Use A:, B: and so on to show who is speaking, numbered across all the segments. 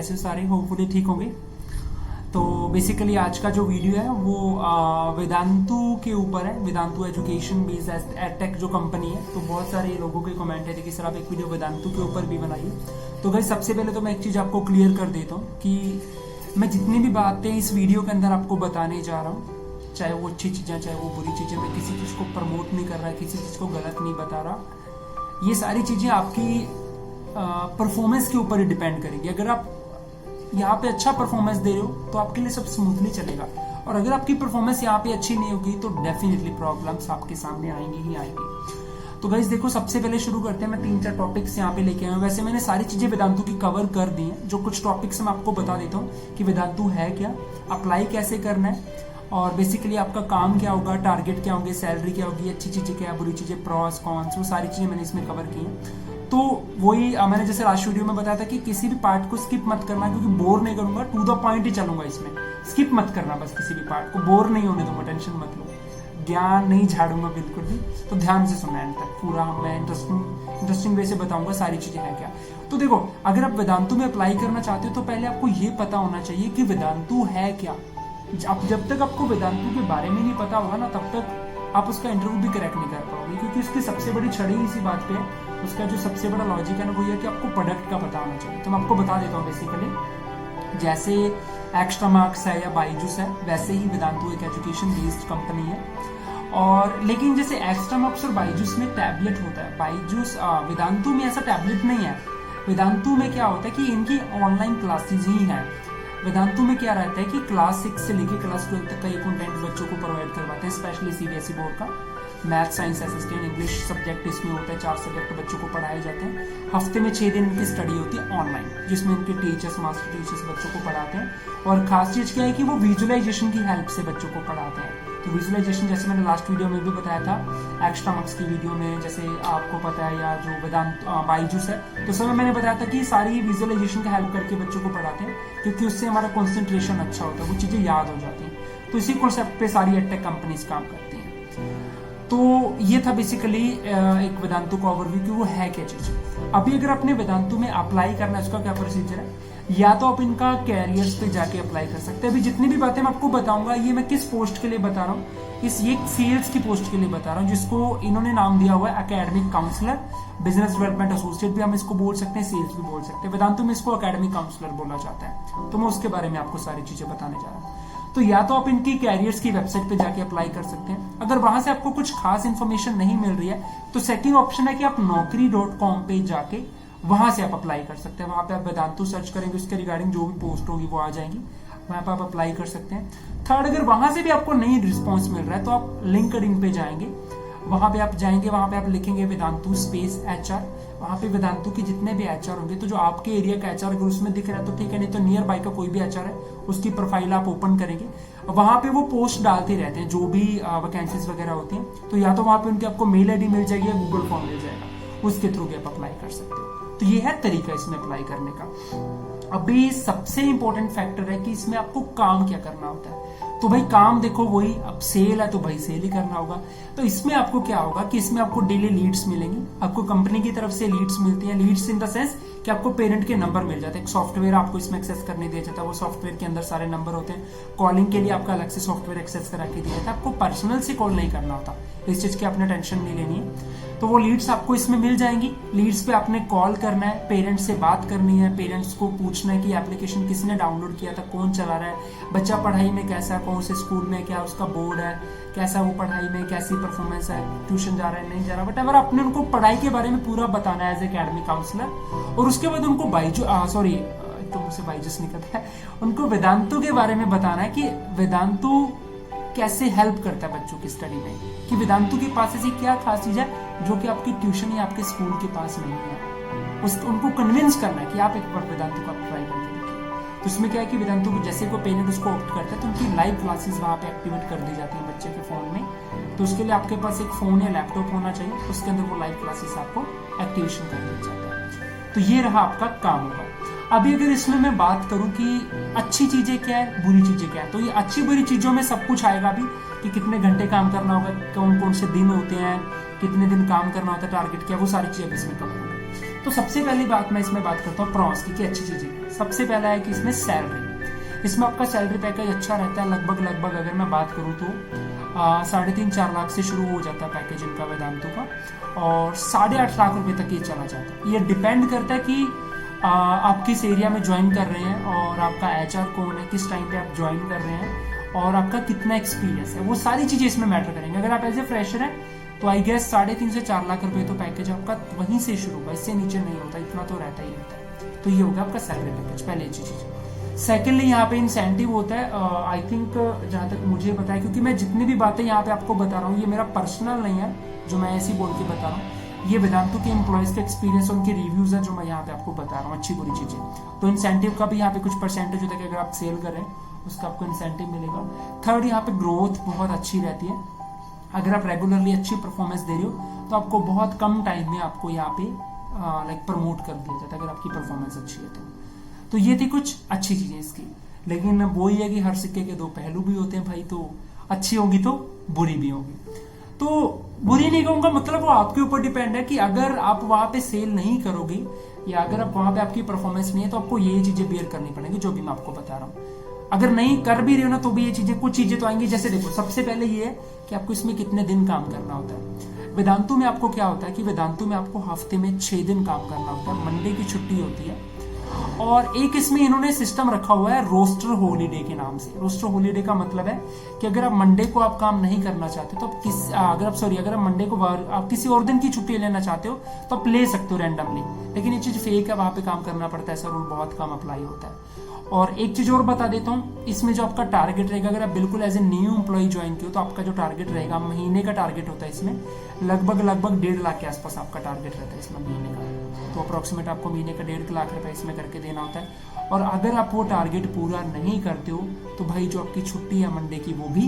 A: कैसे हो सारे, होपफुली ठीक होंगे। तो बेसिकली आज का जो वीडियो है वो वेदांतु के ऊपर है। वेदांतु एजुकेशन बेस्ड एडटेक जो कंपनी है, तो बहुत सारे लोगों के कमेंट है कि सर आप एक वीडियो वेदांतु के ऊपर भी बनाइए। तो भाई सबसे पहले तो मैं एक चीज आपको क्लियर कर देता हूँ कि मैं जितनी भी बातें इस वीडियो के अंदर आपको बताने जा रहा हूँ, चाहे वो अच्छी चीजें चाहे वो बुरी चीजें, मैं किसी चीज को प्रमोट नहीं कर रहा, किसी चीज को गलत नहीं बता रहा। ये सारी चीजें आपकी परफॉर्मेंस के ऊपर ही डिपेंड करेगी। अगर आप यहाँ पे अच्छा परफॉर्मेंस दे रहे हो तो आपके लिए सब स्मूथली चलेगा, और अगर आपकी परफॉर्मेंस यहाँ पे अच्छी नहीं होगी तो डेफिनेटली प्रॉब्लम्स आपके सामने आएंगी ही आएंगी। तो गाइस देखो, सबसे पहले शुरू करते हैं। मैं 3-4 टॉपिक्स यहाँ पे लेके आया हूँ। वैसे मैंने सारी चीजें वेदांतु की कवर कर दी हैं। जो कुछ टॉपिक्स मैं आपको बता देता हूँ कि वेदांतु है क्या, अप्लाई कैसे करना है, और बेसिकली आपका काम क्या होगा, टारगेट क्या होंगे, सैलरी क्या होगी, अच्छी चीजें क्या, बुरी चीजें, प्रॉस कॉन्स, वो सारी चीजें मैंने इसमें कवर की हैं। तो वही मैंने जैसे लास्ट वीडियो में बताया था कि किसी भी पार्ट को स्किप मत करना, क्योंकि बोर नहीं करूंगा, टू द पॉइंट ही चलूंगा इसमें। स्किप मत करना, बस किसी भी पार्ट को बोर नहीं होने दूंगा, टेंशन मत लो, ज्ञान नहीं झाड़ूंगा बिल्कुल भी। तो ध्यान से सुनना एंड तक, पूरा मैं इंटरेस्टिंग वे से बताऊंगा सारी चीजें हैं क्या। तो देखो, अगर आप वेदांतु में अप्लाई करना चाहते हो तो पहले आपको ये पता होना चाहिए कि वेदांतु है क्या। जब तक आपको वेदांतु के बारे में नहीं पता होगा ना, तब तक आप उसका इंटरव्यू भी क्रैक नहीं कर पाओगे, क्योंकि उसकी सबसे बड़ी छड़ी इसी बात पे है। उसका जो सबसे बड़ा लॉजिक है ना, वो ये कि आपको प्रोडक्ट का पता होना चाहिए। तो मैं आपको बता देता हूँ बेसिकली, जैसे एक्स्ट्रा मार्क्स है या बायजूस है, वैसे ही वेदांतु एक एजुकेशन बेस्ड कंपनी है। और लेकिन जैसे एक्स्ट्रा मार्क्स और बायजूस में टैबलेट होता है, बायजूस वेदांतु में ऐसा टैबलेट नहीं है। वेदांतु में क्या होता है कि इनकी ऑनलाइन क्लासेज ही हैं। वेदांतु में क्या रहता है कि क्लास 6 से लेकर क्लास 12 तक का ये कंटेंट बच्चों को प्रोवाइड करवाते हैं, स्पेशली सीबीएसई बोर्ड का। Math, science, SST, English subject इसमें होता है। 4 सब्जेक्ट बच्चों को पढ़ाए जाते हैं। हफ्ते में 6 दिन इनकी स्टडी होती है ऑनलाइन, जिसमें इनके टीचर्स, मास्टर टीचर्स बच्चों को पढ़ाते हैं। और खास चीज क्या है कि वो विजुअलाइजेशन की हेल्प से बच्चों को पढ़ाते हैं। तो विजुअलाइजेशन जैसे मैंने लास्ट वीडियो में भी बताया था, एक्स्ट्रा मार्क्स की वीडियो में, जैसे आपको पता है, या जो वेदांत बायजूस है, तो समय मैंने बताया था कि सारी विजुअलाइजेशन का हेल्प करके बच्चों को पढ़ाते हैं, क्योंकि उससे हमारा कॉन्सेंट्रेशन अच्छा होता है, वो चीजें याद हो जाती हैं। तो इसी कॉन्सेप्ट पे सारी एडटेक कंपनीज काम करती हैं। तो ये था बेसिकली एक वेदांतु का ओवरव्यू कि वो है क्या चीज। अभी अगर अपने वेदांतु में अप्लाई करना है, उसका क्या प्रोसीजर है, या तो आप इनका कैरियर्स पे जाके अप्लाई कर सकते हैं। अभी जितनी भी बातें मैं आपको बताऊंगा, ये मैं किस पोस्ट के लिए बता रहा हूँ, ये सेल्स की पोस्ट के लिए बता रहा हूँ, जिसको इन्होंने नाम दिया हुआ है academic counsellor, business development associate भी हम इसको बोल सकते हैं, सेल्स भी बोल सकते हैं। वेदांतु में इसको एकेडमिक काउंसलर बोला जाता है। तो मैं उसके बारे में आपको सारी चीजें बताने जा रहा हूँ। तो या तो आप इनकी कैरियर्स की वेबसाइट पे जाके अप्लाई कर सकते हैं। अगर वहां से आपको कुछ खास इन्फॉर्मेशन नहीं मिल रही है, तो सेकंड ऑप्शन है कि आप naukri.com पे जाके वहां से आप अप्लाई कर सकते हैं। वहां पे आप वेदांतु सर्च करेंगे, उसके रिगार्डिंग जो भी पोस्ट होगी वो आ जाएंगी, वहां पे आप अप्लाई कर सकते हैं। थर्ड, अगर वहां से भी आपको नहीं रिस्पॉन्स मिल रहा है तो आप लिंक्डइन पे जाएंगे। वहां पे आप जाएंगे, वहां पे आप लिखेंगे वेदांतु स्पेस HR। वहां पे वेदांतु के जितने भी HR होंगे, तो जो आपके एरिया का HR अगर उसमें दिख रहा है तो ठीक है, नहीं तो नियर बाय का कोई भी HR है, उसकी प्रोफाइल आप ओपन करेंगे। वहां पे वो पोस्ट डालते रहते हैं, जो भी वैकेंसीज वगैरह होती हैं। तो या तो वहां पे उनकी आपको मेल ID मिल जाएगी या गूगल फॉर्म मिल जाएगा, उसके थ्रू भी आप अप्लाई कर सकते हो। तो ये है तरीका इसमें अप्लाई करने का। अभी सबसे इंपॉर्टेंट फैक्टर है कि इसमें आपको काम क्या करना होता है। तो भाई काम देखो, वही अब सेल है तो भाई सेल ही करना होगा। तो इसमें आपको क्या होगा कि इसमें आपको डेली लीड्स मिलेंगी, आपको कंपनी की तरफ से लीड्स मिलती हैं। लीड्स इन द सेंस कि आपको पेरेंट के नंबर मिल जाते हैं। एक सॉफ्टवेयर आपको इसमें एक्सेस करने दिया जाता है, वो सॉफ्टवेयर के अंदर सारे नंबर होते हैं। कॉलिंग के लिए आपका अलग से सॉफ्टवेयर एक्सेस करा के दिया जाता है। आपको पर्सनल से कॉल नहीं करना होता, इस चीज की आपने टेंशन नहीं लेनी है। तो वो लीड्स आपको इसमें मिल जाएंगी। लीड्स पे आपने कॉल करना है, पेरेंट्स से बात करनी है, पेरेंट्स को पूछना है कि एप्लीकेशन किसने डाउनलोड किया था, कौन चला रहा है, बच्चा पढ़ाई में कैसा, कौन से स्कूल में, क्या उसका बोर्ड है, कैसा वो पढ़ाई में, कैसी परफॉर्मेंस है, ट्यूशन जा रहा है नहीं जा रहा, बट आपने उनको पढ़ाई के बारे में पूरा बताना है एज एकेडमिक काउंसलर। और उसके बाद उनको तो मुझसे बायजूस नहीं करता है, उनको वेदांतु के बारे में बताना है कि वेदांतु कैसे हेल्प करता है बच्चों की स्टडी में, कि वेदांतु के पास ऐसी क्या खास चीज है जो कि आपकी ट्यूशन या आपके स्कूल के पास नहीं है। उनको कन्विंस करना है कि आप एक बार वेदांतु का ट्राई करके देखिए। तो इसमें क्या है कि वेदांतु जैसे कोई पेरेंट उसको ऑप्ट करता है तो उनकी लाइव क्लासेस वहां पे एक्टिवेट कर दी जाती है बच्चे के फोन में। तो उसके लिए आपके पास एक फोन या लैपटॉप होना चाहिए, उसके अंदर वो लाइव क्लासेस आपको एक्टिवेशन कर दिया जाता है। तो ये रहा आपका काम होगा। अभी अगर इसमें मैं बात करूं कि अच्छी चीजें क्या है, बुरी चीजें क्या है, तो ये अच्छी बुरी चीजों में सब कुछ आएगा अभी, कि कितने घंटे काम करना होगा, कौन कौन से दिन होते हैं, कितने दिन काम करना होता है, टारगेट क्या, वो सारी चीजें इसमें कवर होंगी। तो सबसे पहली बात मैं इसमें बात करता हूँ प्रॉस की, अच्छी चीजें सबसे पहला है कि इसमें सैलरी, इसमें आपका सैलरी पैकेज अच्छा रहता है। लगभग अगर मैं बात करूं तो 3.5-4 लाख से शुरू हो जाता है पैकेज इनका वेदांतु का, और 8.5 लाख रुपए तक ये चला जाता है। ये डिपेंड करता है कि आप किस एरिया में ज्वाइन कर रहे हैं और आपका एचआर कौन है, किस टाइम पे आप ज्वाइन कर रहे हैं और आपका कितना एक्सपीरियंस है, वो सारी चीजें इसमें मैटर करेंगे। अगर आप एज ए फ्रेशर हैं तो आई गेस 3.5 से 4 लाख रुपए तो पैकेज आपका वहीं से शुरू होगा, इससे नीचे नहीं होता, इतना तो रहता ही रहता है। तो ये होगा आपका सैलरी पैकेज, पहले चीज। सेकेंडली यहाँ पे इंसेंटिव होता है। आई थिंक जहाँ तक मुझे पता है, क्योंकि मैं जितनी भी बातें यहाँ पे आपको बता रहा हूँ ये मेरा पर्सनल नहीं है जो मैं ऐसे बोल के बता रहा हूँ, ये वेदांतु के एम्प्लॉयज के एक्सपीरियंस, उनके रिव्यूज है जो मैं यहाँ पे आपको बता रहा हूँ, अच्छी बुरी चीजें। तो इंसेंटिव का भी यहाँ पे कुछ परसेंटेज होता है कि अगर आप सेल करें उसका आपको इंसेंटिव मिलेगा। थर्ड, यहाँ पे ग्रोथ बहुत अच्छी रहती है। अगर आप रेगुलरली अच्छी परफॉर्मेंस दे रहे हो तो आपको बहुत कम टाइम में आपको यहाँ पे प्रमोट कर दिया जाता है, अगर आपकी परफॉर्मेंस अच्छी है तो ये थी कुछ अच्छी चीजें इसकी। लेकिन वो ही है कि हर सिक्के के दो पहलू भी होते हैं भाई, तो अच्छी होगी तो बुरी भी होगी। तो बुरी नहीं कहूंगा, मतलब वो आपके ऊपर डिपेंड है कि अगर आप वहां पे सेल नहीं करोगे या अगर आप वहां पे आपकी परफॉर्मेंस नहीं है तो आपको ये चीजें बियर करनी पड़ेंगी जो भी मैं आपको बता रहा हूँ। अगर नहीं कर भी रहे हो ना तो भी ये चीजें, कुछ चीजें तो आएंगी। जैसे देखो, सबसे पहले ये है कि आपको इसमें कितने दिन काम करना होता है। वेदांतु में आपको क्या होता है कि वेदांतु में आपको हफ्ते में 6 दिन काम करना होता है, मंडे की छुट्टी होती है। और एक इसमें इन्होंने सिस्टम रखा हुआ है रोस्टर हॉलीडे के नाम से। रोस्टर हॉलीडे का मतलब है कि अगर आप मंडे को आप काम नहीं करना चाहते तो आप अगर आप मंडे को आप किसी और दिन की छुट्टी लेना चाहते हो तो आप ले सकते हो रैंडमली, लेकिन ये चीज फेक है, वहां पे काम करना पड़ता है, ऐसा रूल बहुत कम अप्लाई होता है। और एक चीज और बता देता हूँ, इसमें जो आपका टारगेट रहेगा, अगर आप बिल्कुल as a new employee join किया तो आपका जो टारगेट रहेगा, महीने का टारगेट होता है इसमें, लगभग 1.5 लाख के आसपास आपका टारगेट रहता है इसमें महीने का। तो अप्रोक्सीमेट आपको महीने का 1.5 लाख रुपए इसमें करके देना होता है। और अगर आप वो टारगेट पूरा नहीं करते हो तो भाई जो आपकी छुट्टी है मंडे की वो भी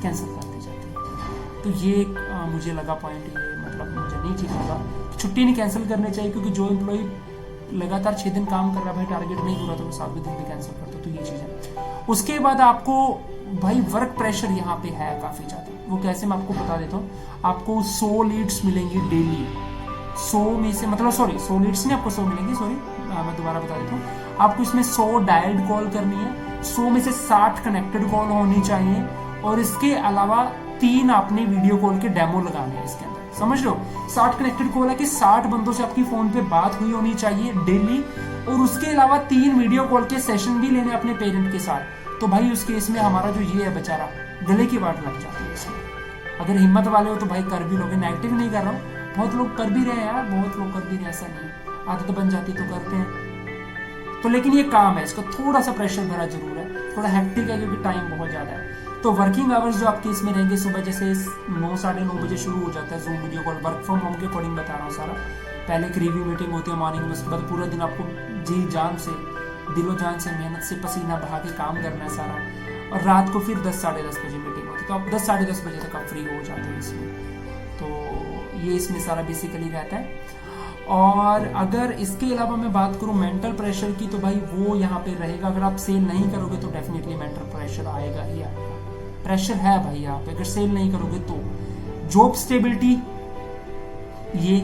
A: कैंसिल कर दी जाती है। तो ये मुझे लगा पॉइंट, ये मतलब मुझे नहीं ठीक लगा, छुट्टी नहीं कैंसिल करनी चाहिए, क्योंकि जो एम्प्लॉय लगातार 6 दिन काम कर रहा है, भाई टारगेट नहीं पूरा तो 7वें दिन भी कैंसिल कर दो। तो ये चीज है। उसके बाद आपको भाई वर्क प्रेशर यहाँ पे है काफी ज्यादा। वो कैसे, मैं आपको बता देता हूँ। आपको 100 लीड्स मिलेंगी डेली। 100 में से, मतलब 100 लीड्स नहीं, आपको 100 मिलेंगी, मैं दोबारा बता देता हूँ। आपको इसमें 100 डायल्ड कॉल करनी है, 100 में से 60 कनेक्टेड कॉल होनी चाहिए, और इसके अलावा 3 आपने वीडियो कॉल के डेमो लगाने हैं इसके अंदर। समझ लो, 60 कनेक्टेड कॉल है कि 60 बंदों से आपकी फोन पे बात हुई होनी चाहिए डेली, और उसके अलावा 3 वीडियो कॉल के सेशन भी लेने अपने पेरेंट के साथ। तो भाई उस केस में हमारा जो ये है बेचारा, गले की वाट लग जाती है इसमें। अगर हिम्मत वाले हो तो भाई कर भी लोगे, नेगेटिव नहीं कर रहा हूँ, बहुत लोग कर भी रहे हैं यार, बहुत लोग कर भी रहे हैं, ऐसा नहीं, आदत बन जाती तो करते हैं। तो लेकिन ये काम है, इसका थोड़ा सा प्रेशर भरा जरूर है, थोड़ा हेक्टिक है क्योंकि टाइम बहुत ज्यादा है। तो वर्किंग आवर्स जो आपके इसमें रहेंगे, सुबह जैसे 9-9:30 बजे शुरू हो जाता है zoom video call, work from home के अकॉर्डिंग बता रहा हूँ सारा। पहले एक रिव्यू मीटिंग होती है मॉर्निंग में, उसके बाद पूरा दिन आपको जी जान से, दिलो जान से, मेहनत से, पसीना बहा के काम करना है सारा। और रात को फिर 10-10:30 बजे मीटिंग होती है, तो आप 10-10:30 बजे तक आप फ्री हो जाते हो इसमें। तो ये इसमें सारा बेसिकली रहता है। और अगर इसके अलावा मैं बात करूं मेंटल प्रेशर की, तो भाई वो यहाँ पे रहेगा। अगर आप सेल नहीं करोगे तो डेफिनेटली मेंटल प्रेशर आएगा ही आएगा, प्रेशर है भाई यहाँ पे। अगर सेल नहीं करोगे तो जॉब स्टेबिलिटी ये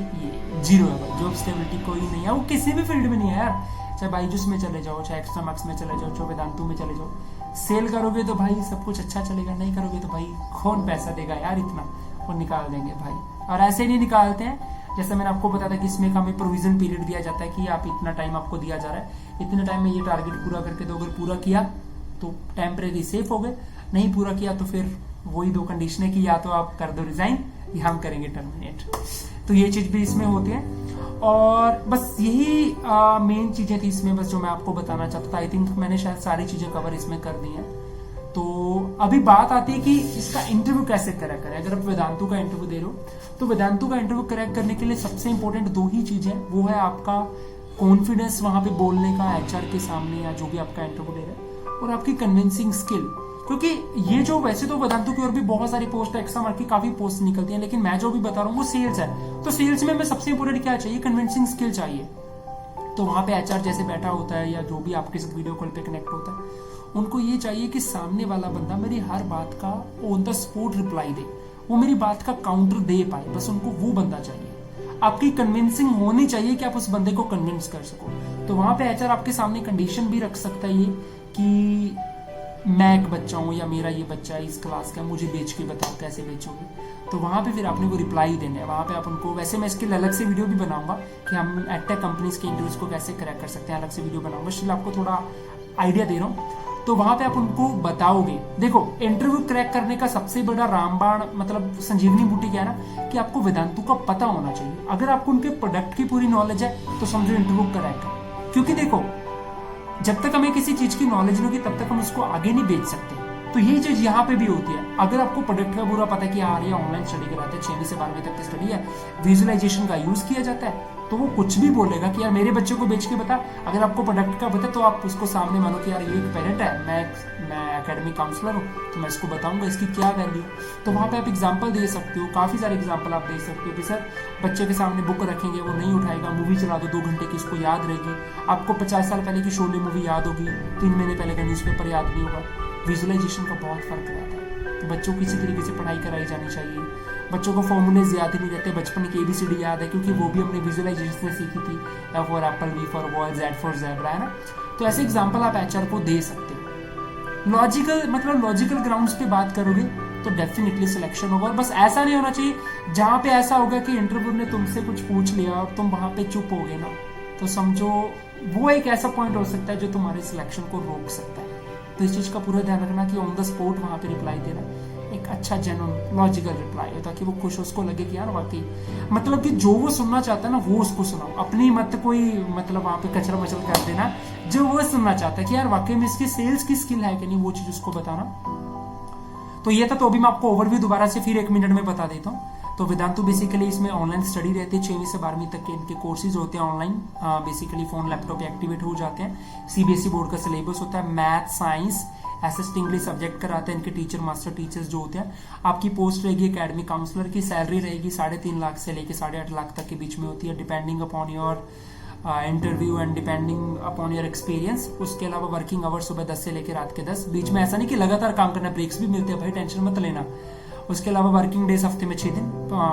A: जीरो है भाई, जॉब स्टेबिलिटी कोई नहीं है, वो किसी भी फील्ड में नहीं है यार। चाहे बायजूस में चले जाओ, चाहे एक्स्ट्रा मार्क्स में चले जाओ, चाहे वेदांतु में चले जाओ, सेल करोगे तो भाई सब कुछ अच्छा चलेगा, नहीं करोगे तो भाई कौन पैसा देगा यार इतना, वो निकाल देंगे भाई। और ऐसे नहीं निकालते हैं, जैसे मैंने आपको बताया था कि इसमें हमें प्रोविजन पीरियड दिया जाता है कि आप इतना टाइम आपको दिया जा रहा है, इतने टाइम में ये टारगेट पूरा करके दो। अगर पूरा किया तो टेम्परेरी सेफ हो गए, नहीं पूरा किया तो फिर वही 2 कंडीशनें कि या तो आप कर दो रिजाइन या हम करेंगे टर्मिनेट। तो ये चीज भी इसमें होती है। और बस यही मेन चीजें थी इसमें, बस जो मैं आपको बताना चाहता था। आई थिंक मैंने शायद सारी चीजें कवर इसमें कर दी हैं। तो अभी बात आती है कि इसका इंटरव्यू कैसे क्रैक करें। अगर आप वेदांतु का इंटरव्यू दे रहे हो तो वेदांतु का इंटरव्यू क्रैक करने के लिए सबसे इंपॉर्टेंट 2 ही चीजें, वो है आपका कॉन्फिडेंस वहां पे बोलने का एचआर के सामने या जो भी आपका इंटरव्यू ले रहा है, और आपकी कन्विंसिंग स्किल। क्योंकि ये जो, वैसे तो वेदांतु की और भी बहुत सारी पोस्ट है, एक्स्ट्रा मार्क की काफी पोस्ट निकलती हैं, लेकिन मैं जो भी बता रहा हूँ वो सेल्स है। तो सेल्स में सबसे इंपॉर्टेंट क्या चाहिए, कन्विंसिंग स्किल चाहिए। तो वहां पे एचआर जैसे बैठा होता है या जो भी आपके साथ वीडियो कॉल पे कनेक्ट होता है, उनको ये चाहिए कि सामने वाला बंदा मेरी हर बात का ऑन द स्पॉट रिप्लाई दे, वो मेरी बात का काउंटर दे पाए, बस उनको वो बंदा चाहिए। आपकी कन्विंसिंग होनी चाहिए कि आप उस बंदे को कन्विंस कर सको। तो वहां पे एचआर आपके सामने कंडीशन भी रख सकता है ये कि मैं एक बच्चा हूँ या मेरा ये बच्चा है इस क्लास का, मुझे बेच के बताओ कैसे बेचोगे। तो वहाँ पे फिर आपने वो रिप्लाई देने हैं, वहाँ पे आप उनको, वैसे मैं इसके लिए अलग से वीडियो भी बनाऊंगा कि हम एडटेक कंपनीज के इंटरव्यूज को कैसे क्रैक कर सकते हैं, अलग से वीडियो बनाऊंगा, इसलिए आपको थोड़ा आइडिया दे रहा हूँ। तो वहां पे आप उनको बताओगे, देखो इंटरव्यू क्रैक करने का सबसे बड़ा रामबाण मतलब संजीवनी बूटी क्या है ना, कि आपको वेदांतु का पता होना चाहिए। अगर आपको उनके प्रोडक्ट की पूरी नॉलेज है तो समझो इंटरव्यू क्रैक है, क्योंकि देखो जब तक हमें किसी चीज की नॉलेज नहीं होगी तब तक हम उसको आगे नहीं बेच सकते। तो यही चीज यहाँ पे भी होती है। अगर आपको प्रोडक्ट का पूरा पता है कि यार ये ऑनलाइन स्टडी कराते हैं, 6वीं से 12वीं तक की स्टडी है, विजुअलाइजेशन का यूज किया जाता है, तो वो कुछ भी बोलेगा कि यार मेरे बच्चे को बेच के बता। अगर आपको प्रोडक्ट का पता तो आप उसको सामने मानो कि यार ये एक पेरेंट है, मैं एकेडमिक काउंसलर हूँ, तो मैं इसको बताऊंगा इसकी क्या वैल्यू। तो वहाँ पे आप एग्जांपल दे सकते हो, काफी सारे एग्जांपल आप दे सकते हो कि सर बच्चे के सामने बुक रखेंगे, वो नहीं उठाएगा, मूवी चला दो 2 घंटे की, उसको याद रहेगी। आपको 50 साल पहले की शोले मूवी याद होगी, 3 महीने पहले का न्यूज़पेपर याद नहीं होगा। विजुअलाइजेशन का बहुत फर्क रहता है। तो बच्चों को किसी तरीके से पढ़ाई कराई जानी चाहिए। बच्चों को फॉर्मूलेज याद ही नहीं रहते, बचपन की ABCD याद है क्योंकि वो भी हमने विजुअलाइजेशन से सीखी थी, F for Apple, V for boy, Z for zebra, है ना। तो ऐसे एग्जांपल आप HR को दे सकते हो। लॉजिकल ग्राउंड्स पे बात करोगे तो डेफिनेटली सिलेक्शन होगा। और बस ऐसा नहीं होना चाहिए जहाँ पे ऐसा होगा कि इंटरव्यू ने तुमसे कुछ पूछ लिया और तुम वहां पे चुप हो गए ना, तो समझो वो एक ऐसा पॉइंट हो सकता है जो तुम्हारे सिलेक्शन को रोक सकता है। तो इस चीज का पूरा ध्यान रखना कि ऑन द स्पॉट वहां पे रिप्लाई देना, एक अच्छा जेन्युइन लॉजिकल रिप्लाई हो, ताकि वो खुश, उसको लगे कि यार वाकई मतलब कि जो वो सुनना चाहता है ना वो उसको सुनाओ, अपनी मत कोई मतलब वहां पे कचरा मचल कर देना। जो वो सुनना चाहता है कि यार वाकई में इसकी सेल्स की स्किल है कि नहीं, वो चीज उसको बताना। तो ये था, तो अभी मैं आपको ओवरव्यू दोबारा से फिर 1 मिनट में बता देता हूँ। तो वेदांतु बेसिकली इसमें ऑनलाइन स्टडी रहती है, 6वीं से 12वीं तक के इनके कोर्सेज होते हैं online. Basically phone laptop activate हो जाते हैं। CBSE बोर्ड का सिलेबस होता है, math science SST English subject कराते हैं। इनके टीचर मास्टर टीचर्स जो होते हैं, आपकी पोस्ट रहेगी एकेडमिक काउंसलर की, सैलरी रहेगी 3.5 लाख से लेके 8.5 लाख तक के बीच में होती है, depending upon your interview and depending upon your experience. उसके अलावा वर्किंग आवर सुबह 10 से लेकर रात के 10, बीच में ऐसा नहीं कि लगातार काम करना, ब्रेक्स भी मिलते हैं भाई, टेंशन मत लेना। उसके अलावा वर्किंग डेज हफ्ते में 6 दिन,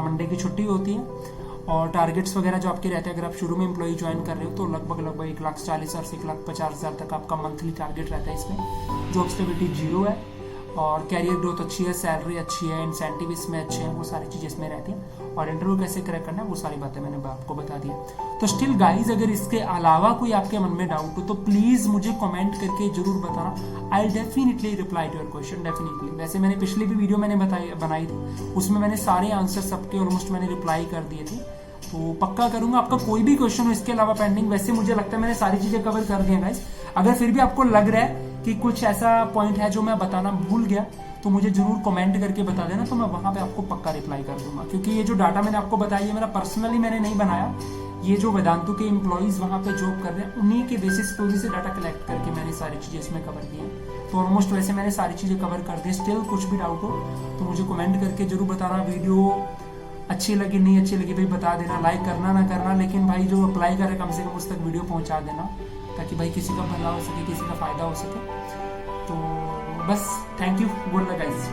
A: मंडे की छुट्टी होती है। और टारगेट्स वगैरह जो आपके रहते हैं, अगर आप शुरू में एम्प्लॉय ज्वाइन कर रहे हो तो लगभग 1,40,000 से 1,50,000 तक आपका मंथली टारगेट रहता है इसमें। जॉब स्टेबिलिटी 0 है और कैरियर ग्रोथ अच्छी है, सैलरी अच्छी है, इंसेंटिव इसमें अच्छे हैं, वो सारी चीजें इसमें रहती हैं। और इंटरव्यू कैसे क्रैक करना है वो सारी बातें मैंने आपको बता दी। तो स्टिल गाइज अगर इसके अलावा कोई आपके मन में डाउट हो तो प्लीज मुझे कमेंट करके जरूर बताना। I definitely reply to your question, definitely. वैसे मैंने पिछली भी वीडियो मैंने बनाई थी, उसमें मैंने सारे आंसर सबके ऑलमोस्ट मैंने रिप्लाई कर दिए थे, तो पक्का करूंगा। आपका कोई भी क्वेश्चन हो इसके अलावा पेंडिंग, वैसे मुझे लगता है मैंने सारी चीजें कवर कर दी हैं गाइस। अगर फिर भी आपको लग रहा है कि कुछ ऐसा पॉइंट है जो मैं बताना भूल गया तो मुझे जरूर कमेंट करके बता देना, तो मैं वहां पे आपको पक्का रिप्लाई कर दूंगा। क्योंकि ये जो डाटा मैंने आपको बताया, ये मेरा पर्सनली मैंने नहीं बनाया, ये जो वेदांतु के एम्प्लॉइज वहां पे जॉब कर रहे हैं उन्हीं के बेसिस पे उसी से डाटा कलेक्ट करके मैंने सारी चीजें इसमें कवर की हैं। तो ऑलमोस्ट वैसे मैंने सारी चीजें कवर कर दी। स्टिल कुछ भी डाउट हो तो मुझे कमेंट करके जरूर बताना। वीडियो अच्छी लगी नहीं अच्छी लगी भाई बता देना, लाइक करना ना करना, लेकिन भाई जो अप्लाई करे कम से कम उस तक वीडियो पहुंचा देना, ताकि भाई किसी का भला हो सके, किसी का फायदा हो सके। तो बस thank you, good luck guys.